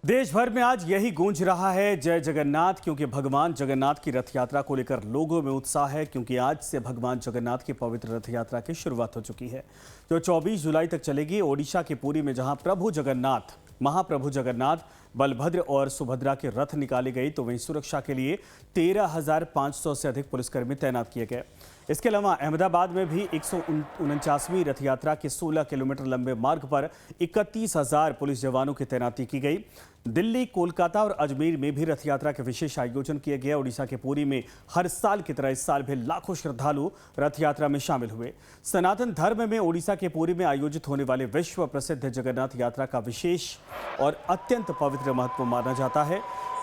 देश भर में आज यही गूंज रहा है जय जगन्नाथ, क्योंकि भगवान जगन्नाथ की रथ यात्रा को लेकर लोगों में उत्साह है। क्योंकि आज से भगवान जगन्नाथ की पवित्र रथ यात्रा की शुरुआत हो चुकी है, जो 24 जुलाई तक चलेगी। ओडिशा के पुरी में जहां महाप्रभु जगन्नाथ, बलभद्र और सुभद्रा के रथ निकाली गई, तो वहीं सुरक्षा के लिए 13,500 से अधिक पुलिसकर्मी तैनात किए गए। इसके अलावा अहमदाबाद में भी 149वीं रथ यात्रा के 16 किलोमीटर लंबे मार्ग पर 31,000 पुलिस जवानों की तैनाती की गई। दिल्ली, कोलकाता और अजमेर में भी रथ यात्रा के विशेष आयोजन किए गए। ओडिशा के पुरी में हर साल की तरह इस साल भी लाखों श्रद्धालु रथ यात्रा में शामिल हुए। सनातन धर्म में ओडिशा के पुरी में आयोजित होने वाले विश्व प्रसिद्ध जगन्नाथ यात्रा का विशेष और अत्यंत पवित्र महत्व माना जाता है।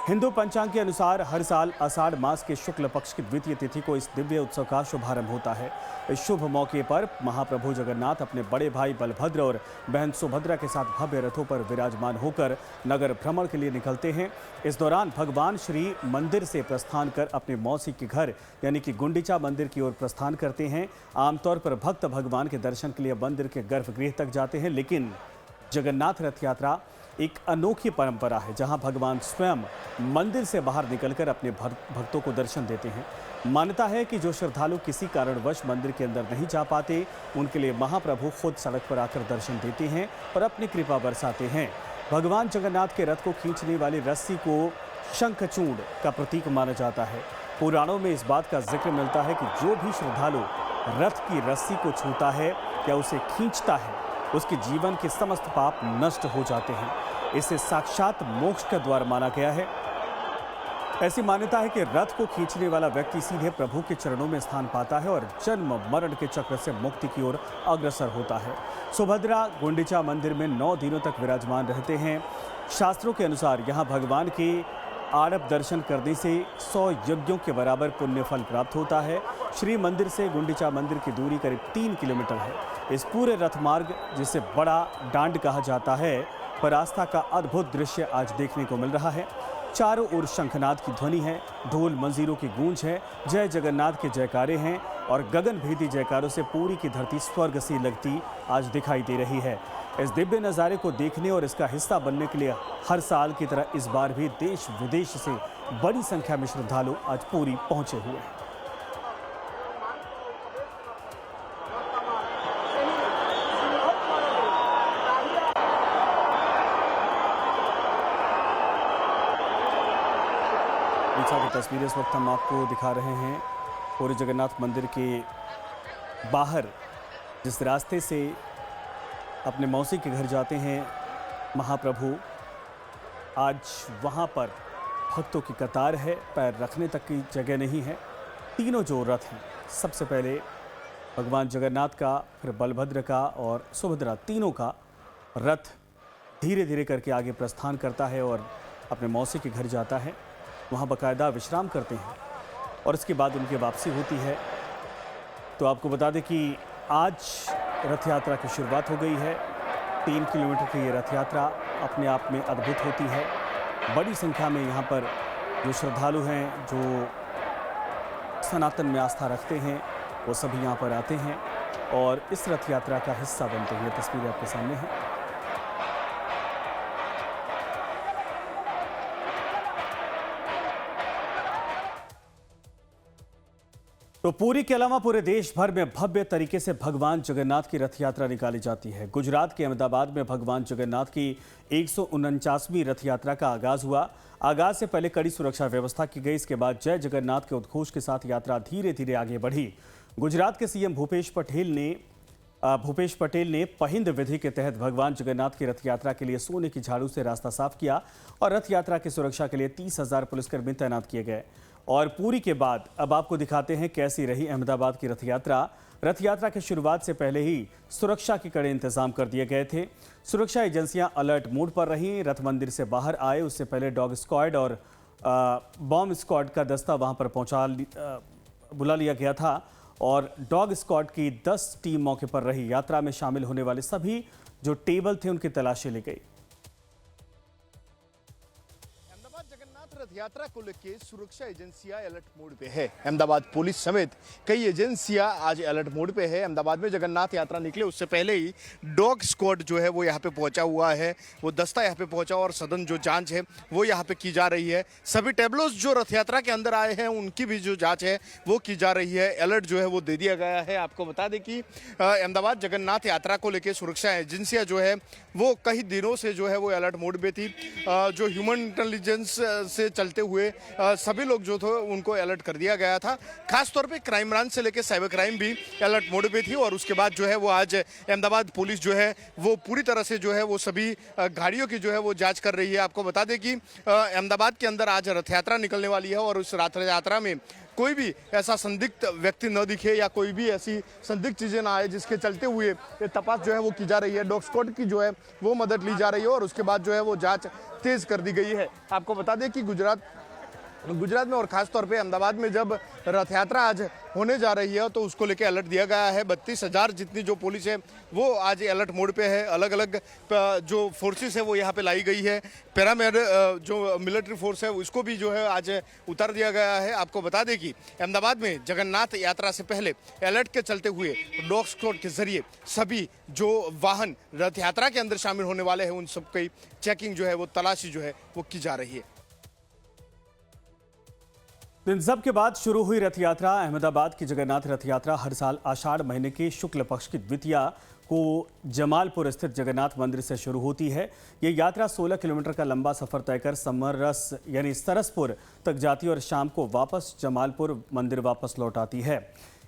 हिंदू पंचांग के अनुसार हर साल आषाढ़ मास के शुक्ल पक्ष की द्वितीय तिथि को इस दिव्य उत्सव का शुभारंभ होता है। इस शुभ मौके पर महाप्रभु जगन्नाथ अपने बड़े भाई बलभद्र और बहन सुभद्रा के साथ भव्य रथों पर विराजमान होकर नगर भ्रमण के लिए निकलते हैं। इस दौरान भगवान श्री मंदिर से प्रस्थान कर अपने मौसी के घर यानी कि गुंडीचा मंदिर की ओर प्रस्थान करते हैं। आमतौर पर भक्त भगवान के दर्शन के लिए मंदिर के गर्भगृह तक जाते हैं, लेकिन जगन्नाथ रथ यात्रा एक अनोखी परंपरा है, जहां भगवान स्वयं मंदिर से बाहर निकलकर अपने भक्तों को दर्शन देते हैं। मान्यता है कि जो श्रद्धालु किसी कारणवश मंदिर के अंदर नहीं जा पाते, उनके लिए महाप्रभु खुद सड़क पर आकर दर्शन देते हैं और अपनी कृपा बरसाते हैं। भगवान जगन्नाथ के रथ को खींचने वाली रस्सी को शंखचूड़ का प्रतीक माना जाता है। पुराणों में इस बात का जिक्र मिलता है कि जो भी श्रद्धालु रथ की रस्सी को छूता है या उसे खींचता है, उसके जीवन के समस्त पाप नष्ट हो जाते हैं। इसे साक्षात मोक्ष का द्वार माना गया है। ऐसी मान्यता है कि रथ को खींचने वाला व्यक्ति सीधे प्रभु के चरणों में स्थान पाता है और जन्म मरण के चक्र से मुक्ति की ओर अग्रसर होता है। सुभद्रा गुंडीचा मंदिर में 9 दिनों तक विराजमान रहते हैं। शास्त्रों के अनुसार यहाँ भगवान के आड़प दर्शन करने से 100 यज्ञों के बराबर पुण्य फल प्राप्त होता है। श्री मंदिर से गुंडीचा मंदिर की दूरी करीब 3 किलोमीटर है। इस पूरे रथ मार्ग, जिसे बड़ा डांड कहा जाता है, पर आस्था का अद्भुत दृश्य आज देखने को मिल रहा है। चारों ओर शंखनाद की ध्वनि है, ढोल मंजीरों की गूंज है, जय जगन्नाथ के जयकारे हैं और गगनभेदी जयकारों से पूरी की धरती स्वर्ग सी लगती आज दिखाई दे रही है। इस दिव्य नज़ारे को देखने और इसका हिस्सा बनने के लिए हर साल की तरह इस बार भी देश विदेश से बड़ी संख्या में श्रद्धालु आज पुरी पहुंचे हुए हैं। की तस्वीरें इस वक्त हम आपको दिखा रहे हैं। पूरी जगन्नाथ मंदिर के बाहर जिस रास्ते से अपने मौसी के घर जाते हैं महाप्रभु, आज वहां पर भक्तों की कतार है, पैर रखने तक की जगह नहीं है। तीनों जो रथ हैं, सबसे पहले भगवान जगन्नाथ का, फिर बलभद्र का और सुभद्रा, तीनों का रथ धीरे धीरे करके आगे प्रस्थान करता है और अपने मौसी के घर जाता है। वहाँ बाकायदा विश्राम करते हैं और इसके बाद उनकी वापसी होती है। तो आपको बता दें कि आज रथ यात्रा की शुरुआत हो गई है। 3 किलोमीटर की ये रथ यात्रा अपने आप में अद्भुत होती है। बड़ी संख्या में यहाँ पर जो श्रद्धालु हैं, जो सनातन में आस्था रखते हैं, वो सभी यहाँ पर आते हैं और इस रथ यात्रा का हिस्सा बनते हैं। तस्वीरें आपके सामने हैं। तो पुरी के अलावा पूरे देश भर में भव्य तरीके से भगवान जगन्नाथ की रथ यात्रा निकाली जाती है। गुजरात के अहमदाबाद में भगवान जगन्नाथ की 149वीं रथ यात्रा का आगाज हुआ। आगाज से पहले कड़ी सुरक्षा व्यवस्था की गई। इसके बाद जय जगन्नाथ के उद्घोष के साथ यात्रा धीरे धीरे आगे बढ़ी। गुजरात के सीएम भूपेश पटेल ने पहिंद विधि के तहत भगवान जगन्नाथ की रथ यात्रा के लिए सोने की झाड़ू से रास्ता साफ किया और रथ यात्रा की सुरक्षा के लिए 30,000 पुलिसकर्मी तैनात किए गए। और पूरी के बाद अब आपको दिखाते हैं कैसी रही अहमदाबाद की रथ यात्रा। रथ यात्रा की शुरुआत से पहले ही सुरक्षा के कड़े इंतजाम कर दिए गए थे। सुरक्षा एजेंसियां अलर्ट मोड पर रहीं। रथ मंदिर से बाहर आए उससे पहले डॉग स्क्वाड और बॉम्ब स्क्वाड का दस्ता वहां पर बुला लिया गया था और डॉग स्क्वाड की 10 टीम मौके पर रही। यात्रा में शामिल होने वाले सभी जो टेबल थे, उनकी तलाशी ली गई। जगन्नाथ रथ यात्रा को लेकर सुरक्षा एजेंसियां अलर्ट मोड पे है। अहमदाबाद पुलिस समेत कई एजेंसियां आज अलर्ट मोड पे है। अहमदाबाद में जगन्नाथ यात्रा निकले उससे पहले ही डॉग स्क्वाड जो है वो यहाँ पे पहुंचा हुआ है, वो दस्ता यहाँ पे पहुंचा और सघन जो जांच है वो यहाँ पे की जा रही है। सभी टेबलोज जो रथ यात्रा के अंदर आए हैं उनकी भी जो जाँच है वो की जा रही है। अलर्ट जो है वो दे दिया गया है। आपको बता दें कि अहमदाबाद जगन्नाथ यात्रा को लेकर सुरक्षा एजेंसियाँ जो है वो कई दिनों से जो है वो अलर्ट मोड पे थी। जो ह्यूमन इंटेलिजेंस से चलते हुए सभी लोग जो थे उनको अलर्ट कर दिया गया था। खास तौर पे क्राइम ब्रांच से लेकर साइबर क्राइम भी अलर्ट मोड पे थी और उसके बाद जो है वो आज अहमदाबाद पुलिस जो है वो पूरी तरह से जो है वो सभी गाड़ियों की जो है वो जांच कर रही है। आपको बता दें कि अहमदाबाद के अंदर आज रथ यात्रा निकलने वाली है और उस रथ यात्रा में कोई भी ऐसा संदिग्ध व्यक्ति न दिखे या कोई भी ऐसी संदिग्ध चीजें ना आए जिसके चलते हुए ये तपास जो है वो की जा रही है। डॉग स्क्वाड की जो है वो मदद ली जा रही है और उसके बाद जो है वो जांच तेज कर दी गई है। आपको बता दें कि गुजरात में और खास तौर पे अहमदाबाद में जब रथ यात्रा आज होने जा रही है तो उसको लेके अलर्ट दिया गया है। 32,000 जितनी जो पुलिस है वो आज अलर्ट मोड पे है। अलग अलग जो फोर्सेस है वो यहाँ पे लाई गई है। पैरामेड जो मिलिट्री फोर्स है उसको भी जो है आज उतार दिया गया है। आपको बता दें कि अहमदाबाद में जगन्नाथ यात्रा से पहले अलर्ट के चलते हुए डॉग स्क्वाड के जरिए सभी जो वाहन रथ यात्रा के अंदर शामिल होने वाले हैं उन सबकी चेकिंग जो है वो तलाशी जो है वो की जा रही है। इन सब के बाद शुरू हुई रथ यात्रा। अहमदाबाद की जगन्नाथ रथ यात्रा हर साल आषाढ़ महीने की शुक्ल पक्ष की द्वितीया को जमालपुर स्थित जगन्नाथ मंदिर से शुरू होती है। ये यात्रा 16 किलोमीटर का लंबा सफर तय कर समरस यानी सरसपुर तक जाती है और शाम को वापस जमालपुर मंदिर वापस लौट आती है।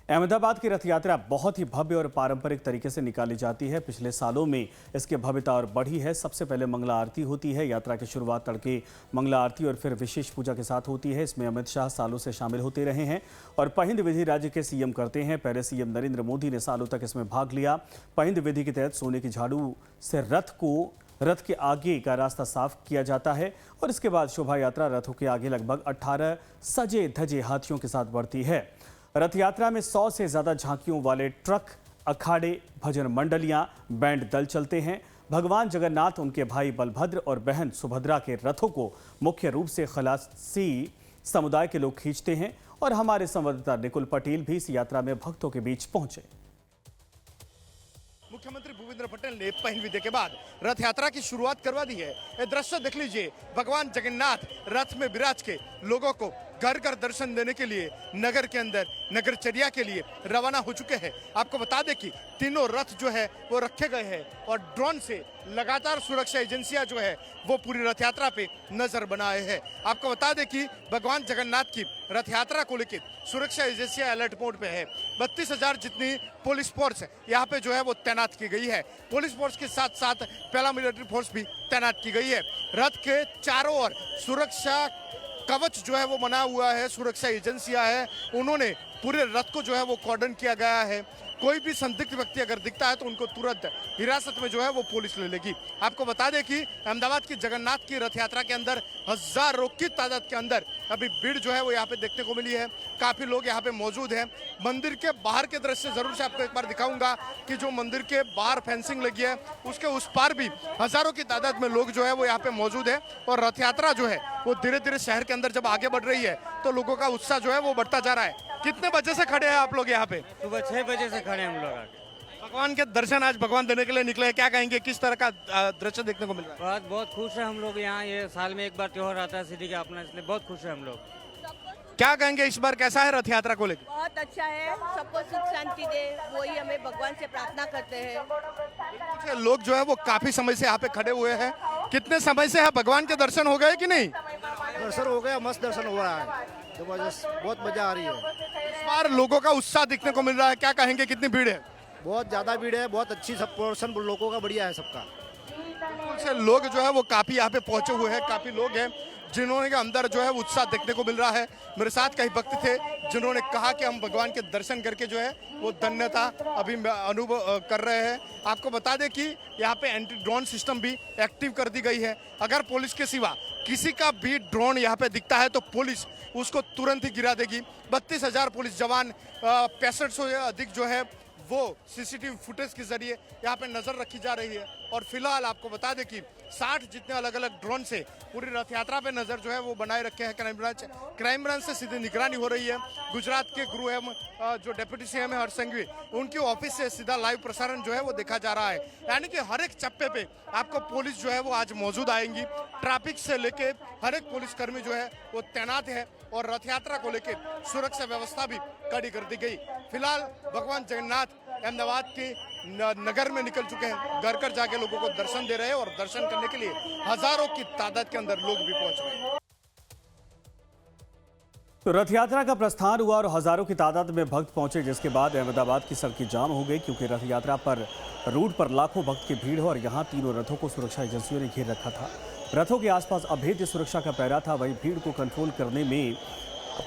अहमदाबाद की रथ यात्रा बहुत ही भव्य और पारंपरिक तरीके से निकाली जाती है। पिछले सालों में इसकी भव्यता और बढ़ी है। सबसे पहले मंगला आरती होती है। यात्रा की शुरुआत तड़के मंगला आरती और फिर विशेष पूजा के साथ होती है। इसमें अमित शाह सालों से शामिल होते रहे हैं और पहिंद विधि राज्य के सीएम करते हैं। पहले सीएम नरेंद्र मोदी ने सालों तक इसमें भाग लिया। पहिंद विधि के तहत सोने की झाड़ू से रथ के आगे का रास्ता साफ किया जाता है और इसके बाद शोभा यात्रा रथों के आगे लगभग 18 सजे धजे हाथियों के साथ बढ़ती है। रथ यात्रा में 100 से ज्यादा झांकियों वाले ट्रक, अखाड़े, भजन मंडलियां, बैंड दल चलते हैं। भगवान जगन्नाथ, उनके भाई बलभद्र और बहन सुभद्रा के रथों को मुख्य रूप से खलासी समुदाय के लोग खींचते हैं और हमारे संवाददाता निकुल पटेल भी इस यात्रा में भक्तों के बीच पहुंचे। मुख्यमंत्री भूपेंद्र पटेल ने पहिंद विधि के बाद रथ यात्रा की शुरुआत करवा दी है। ये दृश्य देख लीजिए, भगवान जगन्नाथ रथ में विराज के लोगों को घर घर दर्शन देने के लिए नगर के अंदर नगरचर्या के लिए रवाना हो चुके हैं। आपको बता दें कि तीनों रथ जो है वो रखे गए हैं और ड्रोन से लगातार सुरक्षा एजेंसियां जो है वो पूरी रथ यात्रा पे नजर बनाए हैं। आपको बता दें कि भगवान जगन्नाथ की रथ यात्रा को लेकर सुरक्षा एजेंसियां अलर्ट मोड पे है। 32,000 जितनी पुलिस फोर्स यहाँ पे जो है वो तैनात की गई है। पुलिस फोर्स के साथ साथ पैरामिलिट्री फोर्स भी तैनात की गई है। रथ के चारों ओर सुरक्षा कवच जो है वो बना हुआ है। सुरक्षा एजेंसियां है, उन्होंने पूरे रथ को जो है वो कॉर्डन किया गया है। कोई भी संदिग्ध व्यक्ति अगर दिखता है तो उनको तुरंत हिरासत में जो है वो पुलिस ले लेगी। आपको बता दें कि अहमदाबाद की जगन्नाथ की रथ यात्रा के अंदर हजारों की तादाद के अंदर अभी भीड़ जो है वो यहाँ पे देखने को मिली है। काफी लोग यहाँ पे मौजूद हैं। मंदिर के बाहर के दृश्य जरूर से आपको एक बार दिखाऊंगा कि जो मंदिर के बाहर फेंसिंग लगी है उसके उस पार भी हजारों की तादाद में लोग जो है वो यहाँ पे मौजूद है और रथ यात्रा जो है वो धीरे धीरे शहर के अंदर जब आगे बढ़ रही है तो लोगों का उत्साह जो है वो बढ़ता जा रहा है। कितने बजे से खड़े हैं आप लोग यहाँ पे? सुबह 6 बजे से खड़े हैं हम लोग आके। भगवान के दर्शन आज भगवान देने के लिए निकले हैं। क्या कहेंगे, किस तरह का दृश्य देखने को मिल रहा है? बहुत खुश है हम लोग यहाँ। ये साल में एक बार त्योहार आता है सिटी का अपना, इसलिए बहुत खुश है हम लोग। क्या कहेंगे इस बार कैसा है रथ यात्रा को लेकर? बहुत अच्छा है, सबको सुख शांति दे, वही हमें भगवान से प्रार्थना करते हैं। लोग जो है वो काफी समय से यहाँ पे खड़े हुए हैं। कितने समय से है भगवान के दर्शन हो गए कि नहीं? दर्शन हो गया, मस्त दर्शन हो रहा है, जबरदस्त, बहुत मजा आ रही है। इस बार लोगों का उत्साह दिखने को मिल रहा है। क्या कहेंगे, कितनी भीड़ है? बहुत ज्यादा भीड़ है, बहुत अच्छी सब पोर्शन लोगों का बढ़िया है सबका। से लोग जो है वो काफी यहाँ पे पहुंचे हुए हैं। काफी लोग हैं जिन्होंने के अंदर जो है उत्साह देखने को मिल रहा है। मेरे साथ कई भक्त थे जिन्होंने कहा कि हम भगवान के दर्शन करके जो है वो धन्यता अभी अनुभव कर रहे हैं। आपको बता दें कि यहाँ पे एंटी ड्रोन सिस्टम भी एक्टिव कर दी गई है। अगर पुलिस के सिवा किसी का भी ड्रोन यहाँ पे दिखता है तो पुलिस उसको तुरंत ही गिरा देगी। 32,000 पुलिस जवान, 6500 से अधिक जो है वो सीसीटीवी फुटेज के जरिए यहाँ पे नजर रखी जा रही है। और फिलहाल आपको बता दें कि 60 जितने अलग अलग ड्रोन से पूरी रथ यात्रा पे नजर जो है वो बनाए रखे हैं क्राइम ब्रांच से सीधी निगरानी हो रही है। गुजरात के गृह जो डिप्टी सीएम है हर्ष संघवी, उनके ऑफिस से सीधा लाइव प्रसारण जो है वो देखा जा रहा है। यानी कि हर एक चप्पे पे आपको पुलिस जो है वो आज मौजूद आएंगी। ट्रैफिक से लेके हर एक पुलिसकर्मी जो है वो तैनात है और रथ यात्रा को लेकर सुरक्षा व्यवस्था भी कड़ी कर दी गई। फिलहाल भगवान जगन्नाथ अहमदाबाद के नगर में निकल चुके हैं, घर घर जाके लोगों को दर्शन दे रहे हैं और दर्शन करने के लिए हजारों की तादाद के अंदर लोग भी पहुंच रहे हैं। तो रथ यात्रा का प्रस्थान हुआ और हजारों की तादाद में भक्त पहुंचे, जिसके बाद अहमदाबाद की सड़कें जाम हो गई क्योंकि रथ यात्रा पर रूट पर लाखों भक्त की भीड़ हो और यहां तीनों रथों को सुरक्षा एजेंसियों ने घेर रखा था। रथों के आसपास अभेद्य सुरक्षा का पहरा था। वहीं भीड़ को कंट्रोल करने में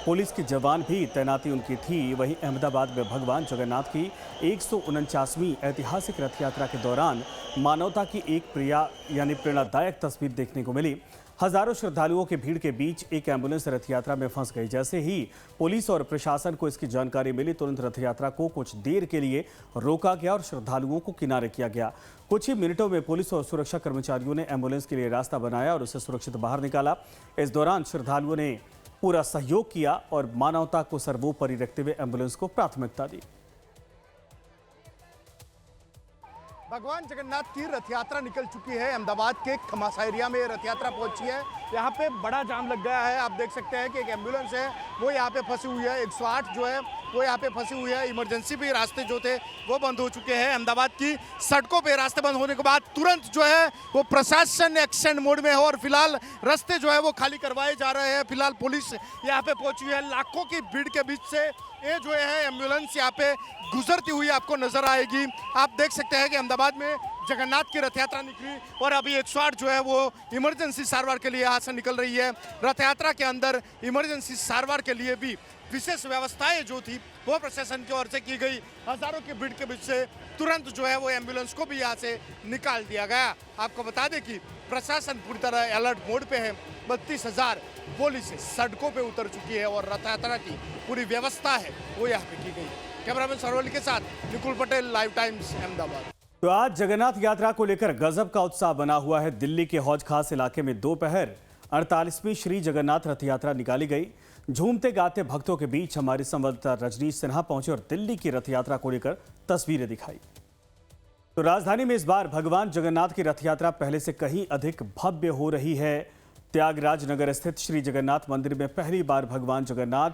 पुलिस के जवान भी तैनाती उनकी थी। वहीं अहमदाबाद में भगवान जगन्नाथ की 149वीं ऐतिहासिक रथ यात्रा के दौरान मानवता की एक प्रेरणादायक तस्वीर देखने को मिली। हजारों श्रद्धालुओं के भीड़ के बीच एक एम्बुलेंस रथ यात्रा में फंस गई। जैसे ही पुलिस और प्रशासन को इसकी जानकारी मिली, तुरंत रथ यात्रा को कुछ देर के लिए रोका गया और श्रद्धालुओं को किनारे किया गया। कुछ ही मिनटों में पुलिस और सुरक्षा कर्मचारियों ने एम्बुलेंस के लिए रास्ता बनाया और उसे सुरक्षित बाहर निकाला। इस दौरान श्रद्धालुओं ने पूरा सहयोग किया और मानवता को सर्वोपरि रखते हुए एम्बुलेंस को प्राथमिकता दी। भगवान जगन्नाथ की रथ यात्रा निकल चुकी है। अहमदाबाद के खमासा एरिया में रथ यात्रा पहुंची है। यहाँ पे बड़ा जाम लग गया है। आप देख सकते हैं कि एक एम्बुलेंस है वो यहाँ पे फंसी हुई है। 108 जो है वो यहाँ पे फंसी हुई है। इमरजेंसी भी रास्ते जो थे वो बंद हो चुके हैं। अहमदाबाद की सड़कों पे रास्ते बंद होने के बाद तुरंत जो है वो प्रशासन एक्शन मोड में है और फिलहाल रास्ते जो है वो खाली करवाए जा रहे हैं। फिलहाल पुलिस यहाँ पे पहुंची है। लाखों की भीड़ के बीच से ये जो है एम्बुलेंस यहाँ पे गुजरती हुई आपको नजर आएगी। आप देख सकते हैं कि अहमदाबाद में जगन्नाथ की रथ यात्रा निकली और अभी 108 जो है वो इमरजेंसी सारवार के लिए यहाँ से निकल रही है। रथ यात्रा के अंदर इमरजेंसी सारवार के लिए भी विशेष व्यवस्थाएं जो थी वो प्रशासन की ओर से की गई। हजारों की भीड़ के बीच से तुरंत जो है वो एम्बुलेंस को भी यहाँ से निकाल दिया गया। आपको बता दें कि प्रशासन पूरी तरह अलर्ट मोड पे है। 32,000 पुलिस सड़कों पे उतर चुकी है और रथ यात्रा की पूरी व्यवस्था है वो यहाँ पे की गई। कैमरामैन सरवली के साथ निकुल पटेल, लाइव टाइम्स, अहमदाबाद। तो आज जगन्नाथ यात्रा को लेकर गजब का उत्साह बना हुआ है। दिल्ली के हौज खास इलाके में दोपहर 48वीं श्री जगन्नाथ रथ यात्रा निकाली गई। झूमते गाते भक्तों के बीच हमारे संवाददाता रजनीश सिन्हा पहुंचे और दिल्ली की रथ यात्रा को लेकर तस्वीरें दिखाई। तो राजधानी में इस बार भगवान जगन्नाथ की रथ यात्रा पहले से कहीं अधिक भव्य हो रही है। त्यागराज नगर स्थित श्री जगन्नाथ मंदिर में पहली बार भगवान जगन्नाथ,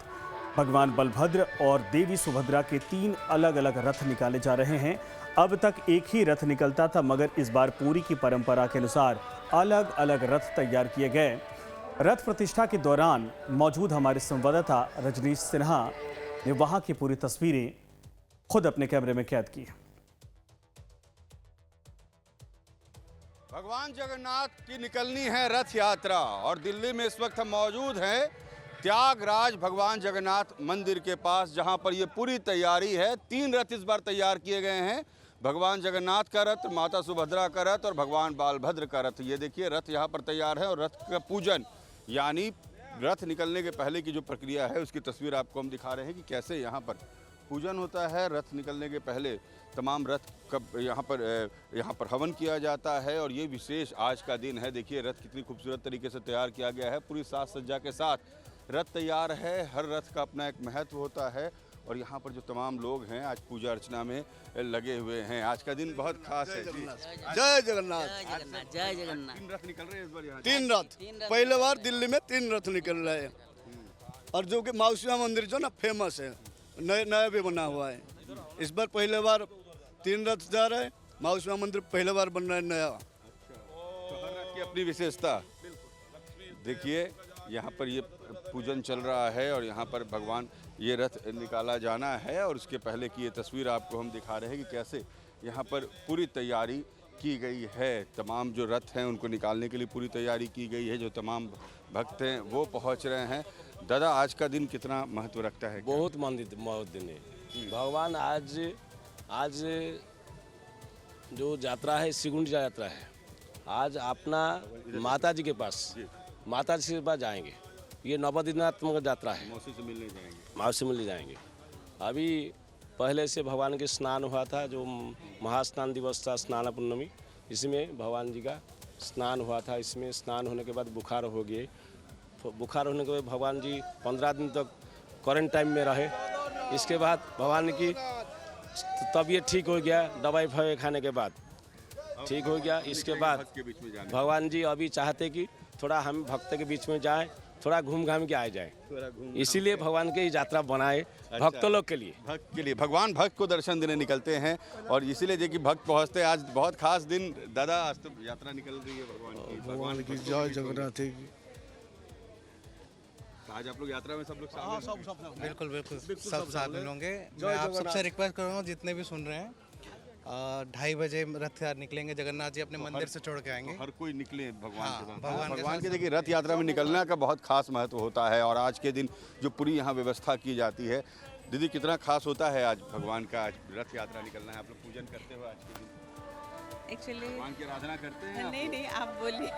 भगवान बलभद्र और देवी सुभद्रा के 3 अलग अलग रथ निकाले जा रहे हैं। अब तक एक ही रथ निकलता था, मगर इस बार पूरी की परंपरा के अनुसार अलग अलग रथ तैयार किए गए। रथ प्रतिष्ठा के दौरान मौजूद हमारे संवाददाता रजनीश सिन्हा ने वहां की पूरी तस्वीरें खुद अपने कैमरे में कैद की। भगवान जगन्नाथ की निकलनी है रथ यात्रा और दिल्ली में इस वक्त हम मौजूद हैं त्यागराज भगवान जगन्नाथ मंदिर के पास, जहां पर ये पूरी तैयारी है। 3 रथ इस बार तैयार किए गए हैं। भगवान जगन्नाथ का रथ, माता सुभद्रा का रथ और भगवान बालभद्र का रथ। ये देखिए रथ यहाँ पर तैयार है और रथ का पूजन यानी रथ निकलने के पहले की जो प्रक्रिया है उसकी तस्वीर आपको हम दिखा रहे हैं कि कैसे यहाँ पर पूजन होता है। रथ निकलने के पहले तमाम रथ कब यहाँ पर हवन किया जाता है और ये विशेष आज का दिन है। देखिए रथ कितनी खूबसूरत तरीके से तैयार किया गया है। पूरी साज सज्जा के साथ रथ तैयार है। हर रथ का अपना एक महत्व होता है और यहाँ पर जो तमाम लोग हैं आज पूजा अर्चना में लगे हुए हैं। आज का दिन बहुत खास है। जय जगन्नाथ। जय जगन्नाथ, जय जगन्नाथ। 3 रथ निकल रहे हैं इस बार यहाँ। 3 रथ, पहले बार दिल्ली में 3 रथ निकल रहे हैं और जो कि माउसिया मंदिर जो ना फेमस है, नया भी बना हुआ है। इस बार पहले बार 3 रथ जा रहे हैं। माउसिया मंदिर पहले बार बन रहा है नया। तो हर रथ की अपनी विशेषता। देखिए यहाँ पर ये पूजन चल रहा है और यहाँ पर भगवान ये रथ निकाला जाना है और उसके पहले की ये तस्वीर आपको हम दिखा रहे हैं कि कैसे यहाँ पर पूरी तैयारी की गई है। तमाम जो रथ हैं उनको निकालने के लिए पूरी तैयारी की गई है। जो तमाम भक्त हैं वो पहुँच रहे हैं। दादा आज का दिन कितना महत्व रखता है? बहुत महत्व दिन है। भगवान आज जो यात्रा है सिगुंड यात्रा है। आज अपना माता जी के पास जाएंगे। ये नवदिनात्मक यात्रा है। मौसी से मिलने जाएंगे। माँ से मिलने जाएंगे। अभी पहले से भगवान के स्नान हुआ था, जो महास्नान दिवस था, स्नान पूर्णमी, इसमें भगवान जी का स्नान हुआ था। इसमें स्नान होने के बाद बुखार हो गए। तो बुखार होने के बाद भगवान जी 15 दिन तक क्वारंटाइन में रहे। इसके बाद भगवान की तबीयत ठीक हो गया, दवाई फवाई खाने के बाद ठीक हो गया। इसके बाद भगवान जी अभी चाहते कि थोड़ा हम भक्त के बीच में जाएं, थोड़ा घूम घाम के आ जाए, इसीलिए भगवान की यात्रा बनाए भक्तों लोग के लिए। भक्त के लिए भगवान भक्त को दर्शन देने निकलते हैं और इसीलिए जो कि भक्त पहुंचते हैं। आज बहुत खास दिन दादा, आज तो यात्रा निकल रही है भगवान की जय जगन्नाथ। आज आप लोग यात्रा में सब लोग शामिल हैं? बिल्कुल बिल्कुल सब शामिल होंगे। मैं आप सबसे रिक्वेस्ट करूँगा जितने भी सुन रहे हैं 2:30 बजे रथ यात्रा निकलेंगे। जगन्नाथ जी अपने मंदिर से छोड़ के आएंगे। हर कोई निकले भगवान के साथ। भगवान भगवान के देखिए रथ यात्रा में निकलने का बहुत खास महत्व होता है और आज के दिन जो पूरी यहाँ व्यवस्था की जाती है। दीदी कितना खास होता है आज भगवान का, आज रथ यात्रा निकलना है। आप लोग पूजन करते हो आज के दिन? एक्चुअली भगवान की आराधना करते हैं? नहीं आप बोलिए।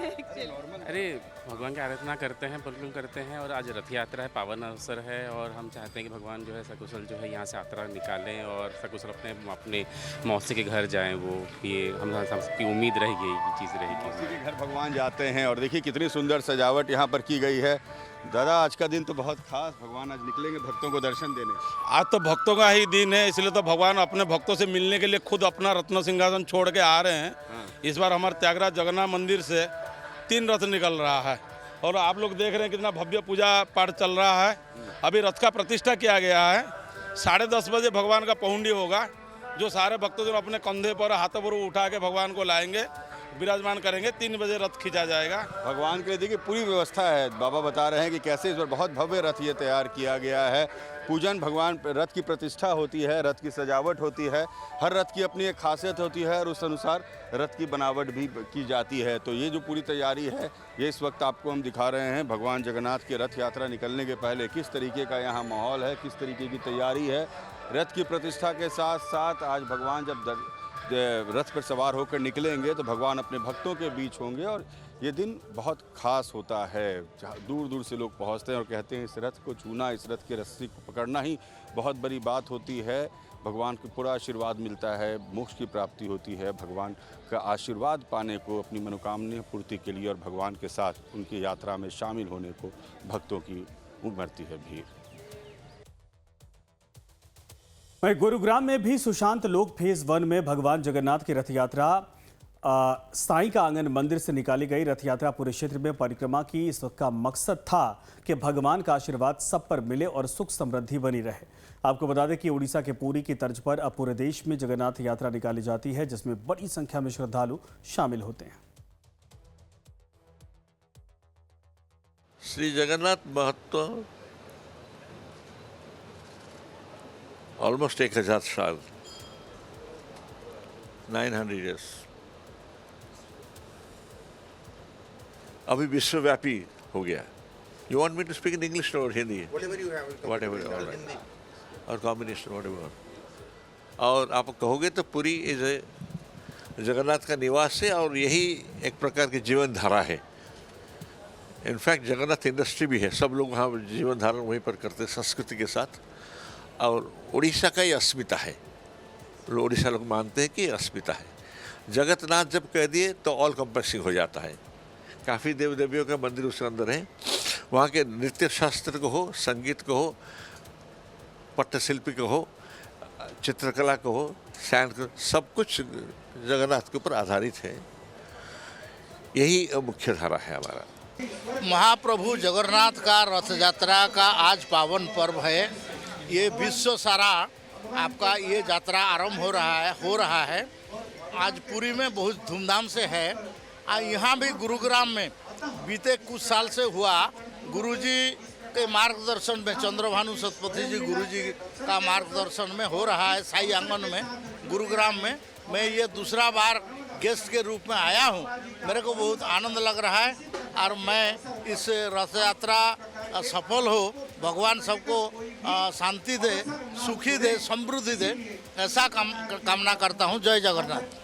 अरे भगवान की आराधना करते हैं, बिल्कुल करते हैं। और आज रथ यात्रा है, पावन अवसर है और हम चाहते हैं कि भगवान जो है सकुशल जो है यहाँ से यात्रा निकालें और सकुशल अपने मौसी के घर जाएं। वो ये हम सबकी उम्मीद रहेगी, ये चीज़ रहेगी। मौसी के घर भगवान जाते हैं और देखिए कितनी सुंदर सजावट यहाँ पर की गई है। दादा आज का दिन तो बहुत खास, भगवान आज निकलेंगे भक्तों को दर्शन देने। आज तो भक्तों का ही दिन है, इसलिए तो भगवान अपने भक्तों से मिलने के लिए खुद अपना रत्न सिंहासन छोड़ के आ रहे हैं। इस बार हमारे त्यागराज जगन्नाथ मंदिर से 3 रथ निकल रहा है और आप लोग देख रहे हैं कितना भव्य पूजा पाठ चल रहा है। अभी रथ का प्रतिष्ठा किया गया है। 10:30 बजे भगवान का पहुंडी होगा, जो सारे भक्तों अपने कंधे पर हाथों पर उठा के भगवान को लाएंगे, विराजमान करेंगे। 3 बजे रथ खींचा जाएगा। भगवान के लिए देखिए पूरी व्यवस्था है। बाबा बता रहे हैं कि कैसे इस बार बहुत भव्य रथ ये तैयार किया गया है। पूजन, भगवान रथ की प्रतिष्ठा होती है, रथ की सजावट होती है। हर रथ की अपनी एक खासियत होती है और उस अनुसार रथ की बनावट भी की जाती है। तो ये जो पूरी तैयारी है ये इस वक्त आपको हम दिखा रहे हैं। भगवान जगन्नाथ की रथ यात्रा निकलने के पहले किस तरीके का यहाँ माहौल है, किस तरीके की तैयारी है। रथ की प्रतिष्ठा के साथ साथ आज भगवान जब रथ पर सवार होकर निकलेंगे तो भगवान अपने भक्तों के बीच होंगे और ये दिन बहुत खास होता है। दूर दूर से लोग पहुंचते हैं और कहते हैं इस रथ को छूना, इस रथ की रस्सी को पकड़ना ही बहुत बड़ी बात होती है। भगवान को पूरा आशीर्वाद मिलता है, मोक्ष की प्राप्ति होती है। भगवान का आशीर्वाद पाने को, अपनी मनोकामना पूर्ति के लिए और भगवान के साथ उनकी यात्रा में शामिल होने को भक्तों की उमड़ती है भीड़। वहीं गुरुग्राम में भी सुशांत लोक फेज 1 में भगवान जगन्नाथ की रथ यात्रा साईं का आंगन मंदिर से निकाली गई। रथ यात्रा पूरे क्षेत्र में परिक्रमा की। इसका मकसद था कि भगवान का आशीर्वाद सब पर मिले और सुख समृद्धि बनी रहे। आपको बता दें कि उड़ीसा के पुरी की तर्ज पर अब पूरे देश में जगन्नाथ यात्रा निकाली जाती है, जिसमें बड़ी संख्या में श्रद्धालु शामिल होते हैं। श्री जगन्नाथ महत्व ऑलमोस्ट 1000 साल, 900 ईयर्स। अभी विश्वव्यापी हो गया। You want me to speak in English और हिंदी? व्हाटएवर और कॉम्बिनेशन व्हाटएवर। और आप कहोगे तो पुरी इज जगन्नाथ का निवास है और यही एक प्रकार की जीवन धारा है। इनफैक्ट जगन्नाथ इंडस्ट्री भी है, सब लोग वहाँ जीवन धारण वहीं पर करते संस्कृति के साथ। और उड़ीसा का ही अस्मिता है, उड़ीसा लोग मानते हैं कि अस्मिता है। जगन्नाथ जब कह दिए तो ऑल कंप्रेसिंग हो जाता है। काफ़ी देव देवियों का मंदिर उसके अंदर है। वहाँ के नृत्य शास्त्र को हो, संगीत को हो, पट्टशिल्पी को हो, चित्रकला को हो, सैंड को, सब कुछ जगन्नाथ के ऊपर आधारित है। यही मुख्य धारा है हमारा। महाप्रभु जगन्नाथ का रथ यात्रा का आज पावन पर्व है। ये विश्व सारा आपका ये यात्रा आरंभ हो रहा है। आज पुरी में बहुत धूमधाम से है। यहाँ भी गुरुग्राम में बीते कुछ साल से हुआ। गुरुजी के मार्गदर्शन में, चंद्रभानु सतपथी जी गुरुजी का मार्गदर्शन में हो रहा है साई आंगन में गुरुग्राम में। मैं ये दूसरा बार गेस्ट के रूप में आया हूँ। मेरे को बहुत आनंद लग रहा है और मैं इस रथ यात्रा सफल हो, भगवान सबको शांति दे, सुखी दे, समृद्धि दे, ऐसा कामना करता हूँ। जय जगन्नाथ।